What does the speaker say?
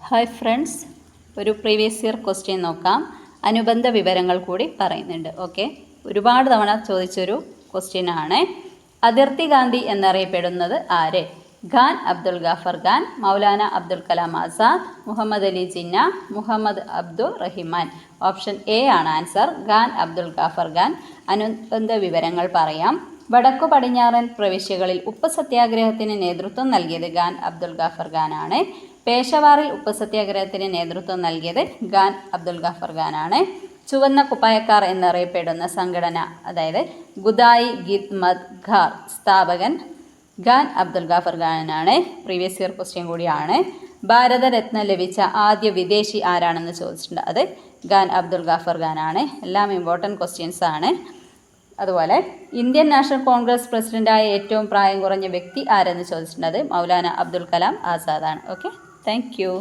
Hi friends, ഒരു previous year question നോക്കാം. അനുബന്ധ വിവരങ്ങൾ കൂടി പറയുന്നുണ്ട്. ഓക്കെ, ഒരുപാട് തവണ ചോദിച്ചൊരു ക്വസ്റ്റ്യൻ ആണ്. അതിർത്തി ഗാന്ധി എന്നറിയപ്പെടുന്നത് ആര്? ഖാൻ അബ്ദുൽ ഗാഫർ ഖാൻ, മൗലാന അബ്ദുൽ കലാം ആസാദ്, മുഹമ്മദ് അലി ജിന്ന, മുഹമ്മദ് അബ്ദുൾ റഹിമാൻ. ഓപ്ഷൻ എ ആണ് ആൻസർ, ഖാൻ അബ്ദുൽ ഗാഫർ ഖാൻ. അനുബന്ധ വിവരങ്ങൾ പറയാം. വടക്കു പടിഞ്ഞാറൻ പ്രവിശ്യകളിൽ ഉപ്പ് സത്യാഗ്രഹത്തിന് നേതൃത്വം നൽകിയത് ഖാൻ അബ്ദുൽ ഗാഫർ ഖാനാണ്. പേഷവാറിൽ ഉപ്പ് സത്യാഗ്രഹത്തിന് നേതൃത്വം നൽകിയത് ഖാൻ അബ്ദുൽ ഗാഫർ ഖാനാണ്. ചുവന്ന കുപ്പായക്കാർ എന്നറിയപ്പെടുന്ന സംഘടന, അതായത് ഗുദായി ഖിദ്മത് ഘാർ സ്ഥാപകൻ ഖാൻ അബ്ദുൽ ഗാഫർ ഖാനാണ്. പ്രീവിയസ് ഇയർ ക്വസ്റ്റ്യൻ കൂടിയാണ്. ഭാരതരത്ന ലഭിച്ച ആദ്യ വിദേശി ആരാണെന്ന് ചോദിച്ചിട്ടുണ്ട്. അത് ഖാൻ അബ്ദുൽ ഗാഫർ ഖാനാണ്. എല്ലാം ഇമ്പോർട്ടൻറ്റ് ക്വസ്റ്റ്യൻസ് ആണ്. അതുപോലെ ഇന്ത്യൻ നാഷണൽ കോൺഗ്രസ് പ്രസിഡന്റായ ഏറ്റവും പ്രായം കുറഞ്ഞ വ്യക്തി ആരെന്ന് ചോദിച്ചിട്ടുണ്ട്. അത് മൗലാന അബ്ദുൽ കലാം ആസാദാണ്. Okay, thank U.